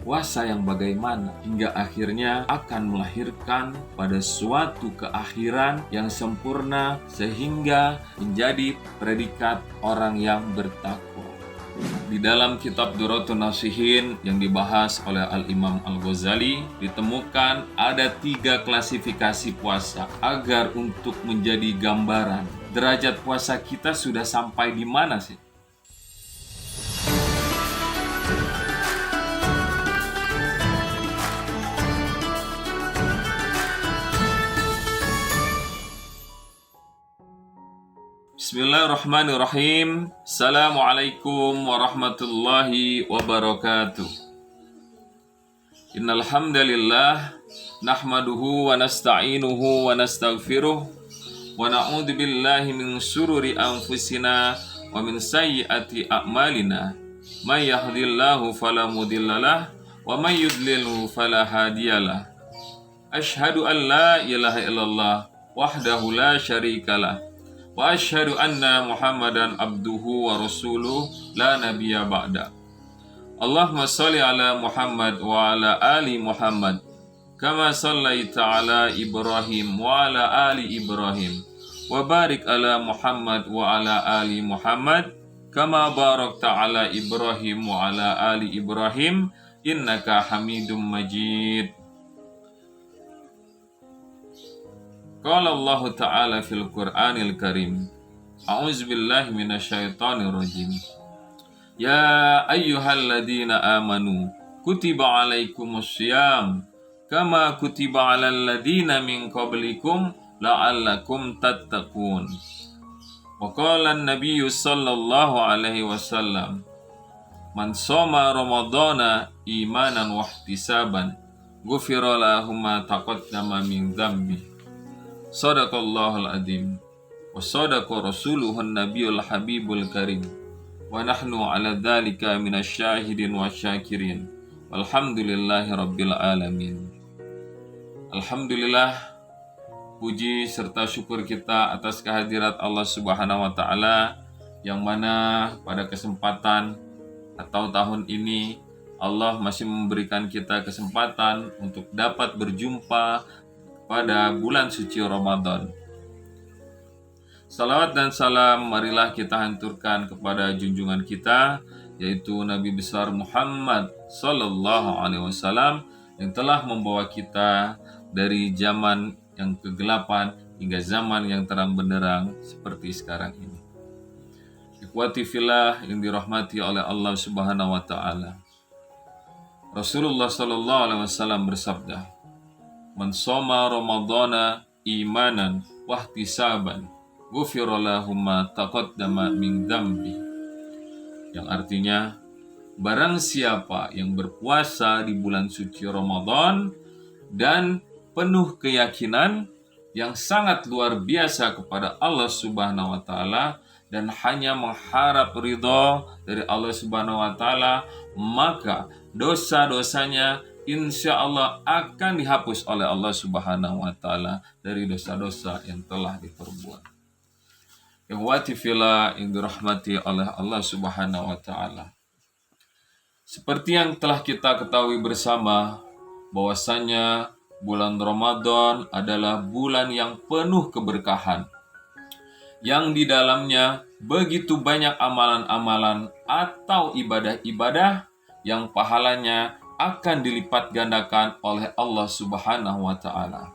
puasa yang bagaimana, hingga akhirnya akan melahirkan pada suatu keakhiran yang sempurna sehingga menjadi predikat orang yang bertakwa. Di dalam kitab Durratun Nasihin yang dibahas oleh Al-Imam Al-Ghazali, ditemukan ada 3 klasifikasi puasa agar untuk menjadi gambaran derajat puasa kita sudah sampai di mana sih? Bismillahirrahmanirrahim. Assalamualaikum warahmatullahi wabarakatuh. Innal hamdalillah nahmaduhu wa nasta'inuhu wa nastaghfiruh wa na'udzu billahi min syururi anfusina wa min sayyiati a'malina. May yahdihillahu fala mudhillalah wa may yudlilhu fala hadiyalah. Asyhadu an la ilaha illallah wahdahu la syarikalah wa asyhadu anna Muhammadan abduhu wa rasuluh la nabiyya ba'da. Allahumma shalli ala Muhammad wa ala ali Muhammad kama shallaita ala Ibrahim wa ala ali Ibrahim wa barik ala Muhammad wa ala ali Muhammad kama barakta ala Ibrahim wa ala ali Ibrahim innaka Hamidum Majid. Qala Allah Ta'ala fil Qur'anil Karim. A'udzu billahi minasyaitonir rajim. Ya ayyuhalladzina amanu kutiba alaikumus syiyam kama kutiba alal ladzina min qablikum la'allakum tattaqun. Wa qala an-nabiyyu sallallahu alaihi wasallam, man shoma ramadhana imanan wa ihtisaban ghufira lahu ma taqaddama min dzambi. Sadaqallahul adzim wa sadaqa rasuluhun nabiyul habibul karim wa nahnu ala dzalika minasyahidin wasyakirin walhamdulillahi rabbil alamin. Alhamdulillah, puji serta syukur kita atas kehadirat Allah Subhanahu wa taala yang mana pada kesempatan atau tahun ini Allah masih memberikan kita kesempatan untuk dapat berjumpa pada bulan suci Ramadan. Salawat dan salam marilah kita haturkan kepada junjungan kita, yaitu Nabi besar Muhammad sallallahu alaihi wasallam yang telah membawa kita dari zaman yang kegelapan hingga zaman yang terang benderang seperti sekarang ini. Ikhwati fillah yang dirahmati oleh Allah Subhanahu wa taala. Rasulullah sallallahu alaihi wasallam bersabda, man shoma ramadhana imanan wahtisaban ghufira lahu ma taqaddama min dzambi. Yang artinya, barang siapa yang berpuasa di bulan suci Ramadan dan penuh keyakinan yang sangat luar biasa kepada Allah Subhanahu wa taala dan hanya mengharap ridho dari Allah Subhanahu wa taala, maka dosa-dosanya insya Allah akan dihapus oleh Allah Subhanahu wa taala dari dosa-dosa yang telah diperbuat. Ikhwati fillah yang dirahmati oleh Allah Subhanahu wa taala. Seperti yang telah kita ketahui bersama bahwasanya bulan Ramadan adalah bulan yang penuh keberkahan, yang di dalamnya begitu banyak amalan-amalan atau ibadah-ibadah yang pahalanya akan dilipat gandakan oleh Allah Subhanahu wa taala.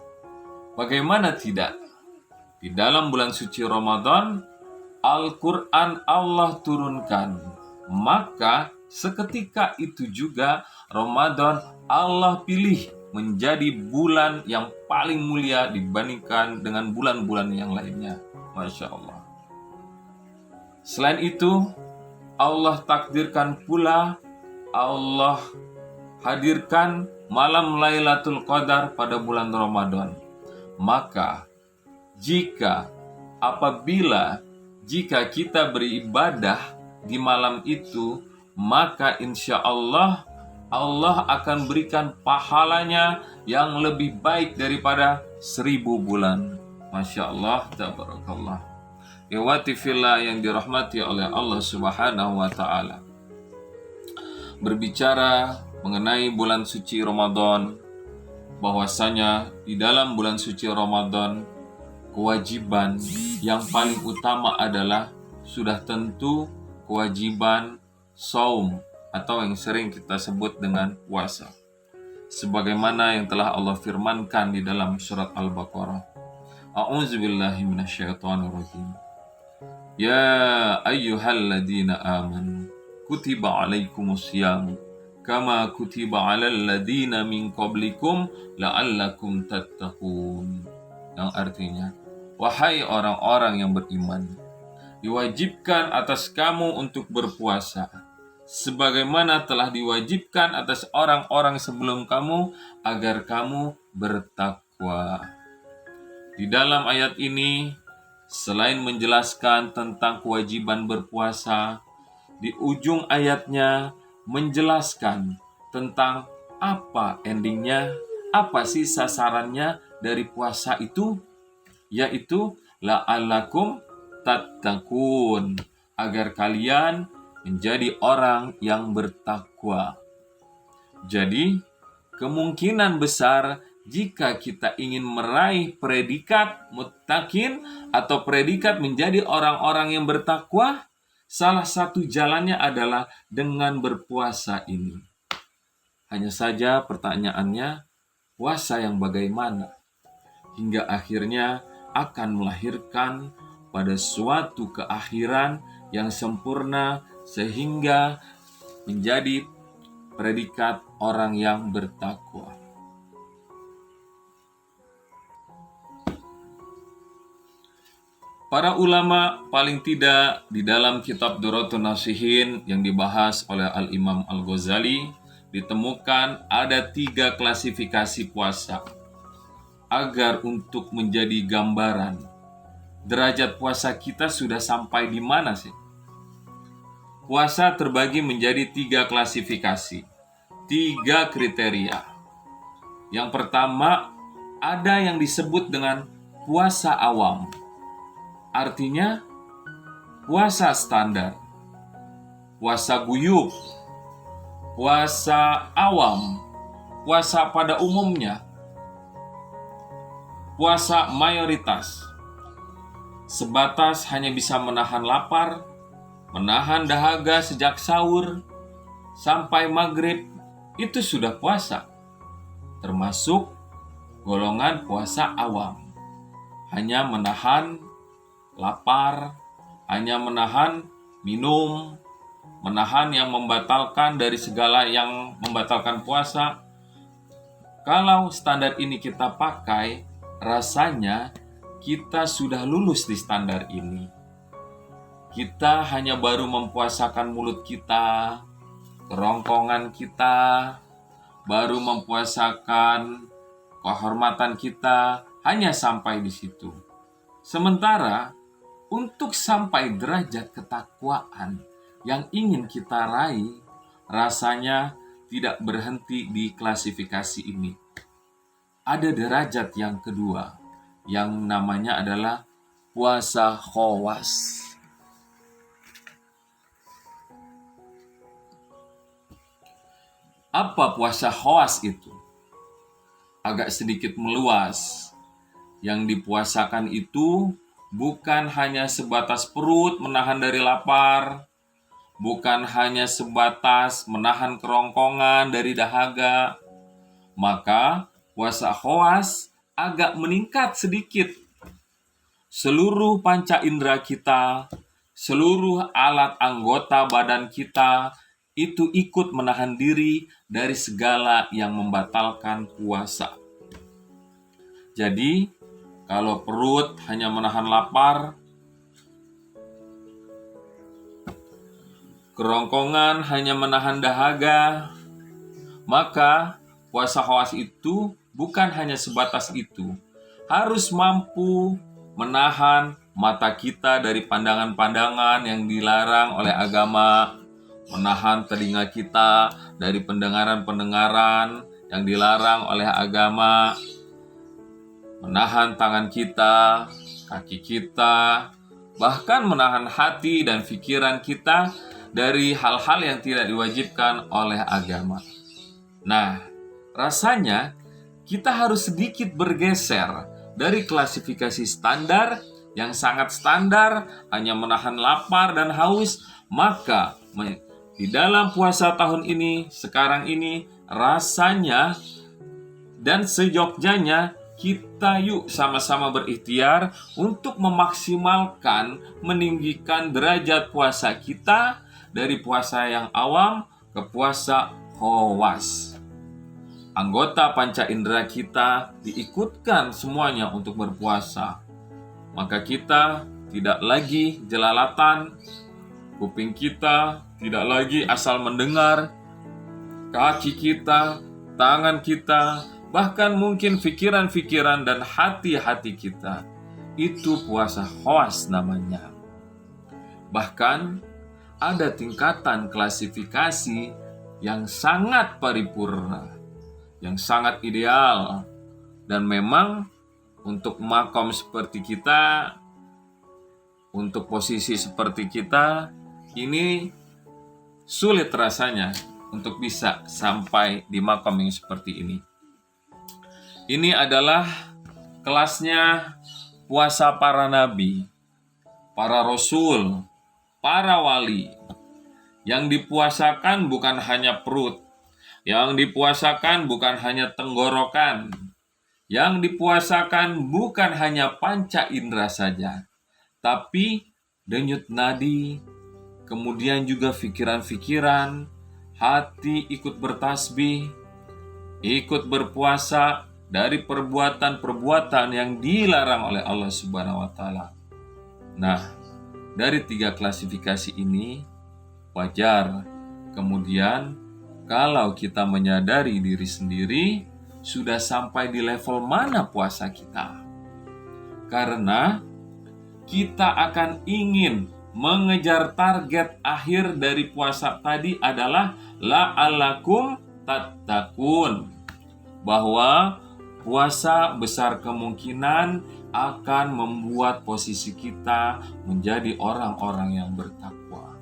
Bagaimana tidak? Di dalam bulan suci Ramadan, Al-Qur'an Allah turunkan. Maka seketika itu juga Ramadan Allah pilih menjadi bulan yang paling mulia dibandingkan dengan bulan-bulan yang lainnya. Masya Allah. Selain itu, Allah takdirkan pula, Allah hadirkan malam Lailatul Qadar pada bulan Ramadan. Maka jika kita beribadah di malam itu, maka insya Allah Allah akan berikan pahalanya yang lebih baik daripada 1000 bulan. Masya Allah, tabarakallah. Ikhwati fillah yang dirahmati oleh Allah Subhanahu wa taala. Berbicara mengenai bulan suci Ramadan, bahwasanya di dalam bulan suci Ramadan kewajiban yang paling utama adalah sudah tentu kewajiban saum atau yang sering kita sebut dengan puasa. Sebagaimana yang telah Allah firmankan di dalam surat Al-Baqarah. A'udzubillahi minasyaitonirrajim. Ya ayyuhalladzina amanu kutiba alaikumusyamu kama kutiba alal ladzina min qablikum la'allakum tattaqun. Yang artinya, wahai orang-orang yang beriman, diwajibkan atas kamu untuk berpuasa sebagaimana telah diwajibkan atas orang-orang sebelum kamu agar kamu bertakwa. Di dalam ayat ini, selain menjelaskan tentang kewajiban berpuasa, di ujung ayatnya menjelaskan tentang apa endingnya, apa sih sasarannya dari puasa itu, yaitu la'allakum tattaqun, agar kalian menjadi orang yang bertakwa. Jadi, kemungkinan besar jika kita ingin meraih predikat muttaqin atau predikat menjadi orang-orang yang bertakwa, salah satu jalannya adalah dengan berpuasa ini. Hanya saja pertanyaannya, puasa yang bagaimana? Hingga akhirnya akan melahirkan pada suatu keakhiran yang sempurna sehingga menjadi predikat orang yang bertakwa. Para ulama paling tidak di dalam kitab Durratun Nasihin yang dibahas oleh Al-Imam Al-Ghazali ditemukan ada 3 klasifikasi puasa. Agar untuk menjadi gambaran derajat puasa kita sudah sampai di mana sih? Puasa terbagi menjadi 3 klasifikasi, 3 kriteria. Yang pertama, ada yang disebut dengan puasa awam. Artinya, puasa standar, puasa guyub, puasa awam, puasa pada umumnya, puasa mayoritas, sebatas hanya bisa menahan lapar, menahan dahaga sejak sahur sampai maghrib, itu sudah puasa. Termasuk golongan puasa awam. Hanya menahan lapar, hanya menahan minum, menahan yang membatalkan dari segala yang membatalkan puasa. Kalau standar ini kita pakai, rasanya kita sudah lulus di standar ini. Kita hanya baru mempuasakan mulut kita, kerongkongan kita, baru mempuasakan kehormatan kita, hanya sampai di situ. Sementara untuk sampai derajat ketakwaan yang ingin kita raih, rasanya tidak berhenti di klasifikasi ini. Ada derajat yang kedua, yang namanya adalah puasa khawas. Apa puasa khawas itu? Agak sedikit meluas. Yang dipuasakan itu bukan hanya sebatas perut menahan dari lapar, bukan hanya sebatas menahan kerongkongan dari dahaga. Maka puasa khawas agak meningkat sedikit. Seluruh panca indera kita, seluruh alat anggota badan kita itu ikut menahan diri dari segala yang membatalkan puasa. Jadi, kalau perut hanya menahan lapar, kerongkongan hanya menahan dahaga, maka puasa khawas itu bukan hanya sebatas itu. Harus mampu menahan mata kita dari pandangan-pandangan yang dilarang oleh agama, menahan telinga kita dari pendengaran-pendengaran yang dilarang oleh agama, menahan tangan kita, kaki kita, bahkan menahan hati dan pikiran kita dari hal-hal yang tidak diwajibkan oleh agama. Nah, rasanya kita harus sedikit bergeser dari klasifikasi standar yang sangat standar, hanya menahan lapar dan haus. Maka di dalam puasa tahun ini, sekarang ini, rasanya dan seyogyanya kita yuk sama-sama berikhtiar untuk memaksimalkan, meninggikan derajat puasa kita dari puasa yang awam ke puasa khawas. Anggota panca indera kita diikutkan semuanya untuk berpuasa. Maka kita tidak lagi jelalatan, kuping kita tidak lagi asal mendengar, kaki kita, tangan kita, bahkan mungkin pikiran-pikiran dan hati-hati kita. Itu puasa khawas namanya. Bahkan ada tingkatan klasifikasi yang sangat paripurna, yang sangat ideal. Dan memang untuk makom seperti kita, untuk posisi seperti kita, ini sulit rasanya untuk bisa sampai di makom yang seperti ini. Ini adalah kelasnya puasa para nabi, para rasul, para wali. Yang dipuasakan bukan hanya perut, yang dipuasakan bukan hanya tenggorokan, yang dipuasakan bukan hanya panca indera saja, tapi denyut nadi, kemudian juga pikiran-pikiran, hati ikut bertasbih, ikut berpuasa dari perbuatan-perbuatan yang dilarang oleh Allah Subhanahu wa Ta'ala. Nah, dari 3 klasifikasi ini wajar kemudian kalau kita menyadari diri sendiri sudah sampai di level mana puasa kita. Karena kita akan ingin mengejar target akhir dari puasa tadi adalah la'allakum tattaqun, bahwa puasa besar kemungkinan akan membuat posisi kita menjadi orang-orang yang bertakwa.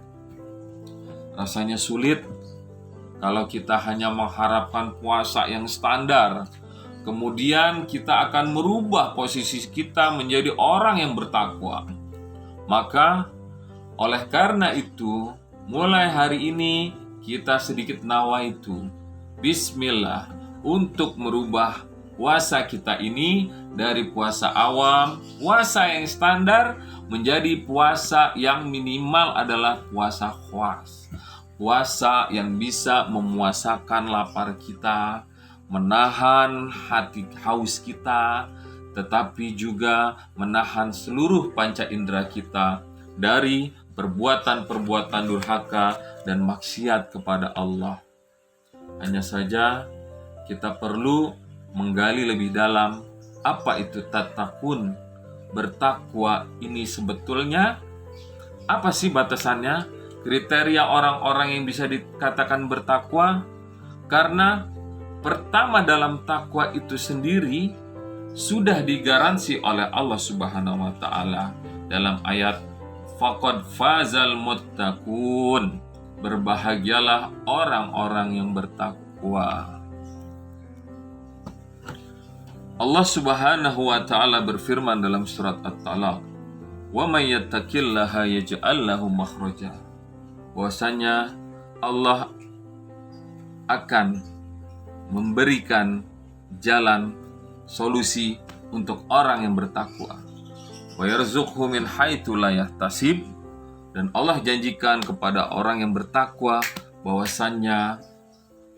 Rasanya sulit kalau kita hanya mengharapkan puasa yang standar, kemudian kita akan merubah posisi kita menjadi orang yang bertakwa. Maka oleh karena itu, mulai hari ini kita sedikit nawaitu, bismillah, untuk merubah puasa kita ini dari puasa awam, puasa yang standar, menjadi puasa yang minimal adalah puasa khawas. Puasa yang bisa memuasakan lapar kita, menahan hati haus kita, tetapi juga menahan seluruh panca indera kita dari perbuatan-perbuatan durhaka dan maksiat kepada Allah. Hanya saja kita perlu menggali lebih dalam apa itu tattaqun, bertakwa ini sebetulnya apa sih batasannya, kriteria orang-orang yang bisa dikatakan bertakwa. Karena pertama dalam takwa itu sendiri sudah digaransi oleh Allah Subhanahu wa Ta'ala dalam ayat faqad fazal muttaqun, berbahagialah orang-orang yang bertakwa. Allah Subhanahu wa Ta'ala berfirman dalam surat At-Talaq, wa may yattaqillaha yaj'al lahu makhraja, bahwasanya Allah akan memberikan jalan solusi untuk orang yang bertakwa. Wa yarzuqhu min haitsu la yahtasib, dan Allah janjikan kepada orang yang bertakwa bahwasannya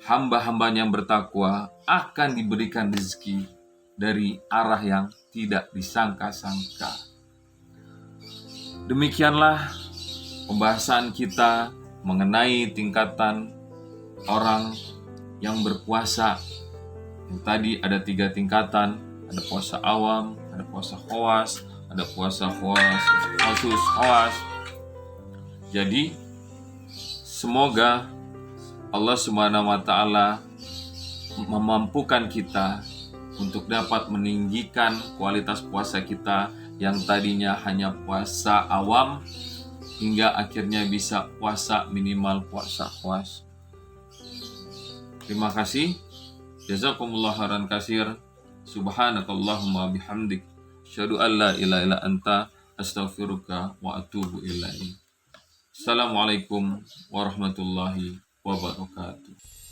hamba-hambanya yang bertakwa akan diberikan rezeki dari arah yang tidak disangka-sangka. Demikianlah pembahasan kita mengenai tingkatan orang yang berpuasa. Yang tadi ada 3 tingkatan, ada puasa awam, ada puasa khawas, ada puasa khusus khawas. Jadi semoga Allah Subhanahu wa Ta'ala memampukan kita untuk dapat meninggikan kualitas puasa kita yang tadinya hanya puasa awam hingga akhirnya bisa puasa minimal puasa khawas. Terima kasih. Jazakumullah khairan katsir. Subhanakallahumma bihamdik. Asyhadu an la ilaha illa anta astaghfiruka wa atubu ilaik. Assalamualaikum warahmatullahi wabarakatuh.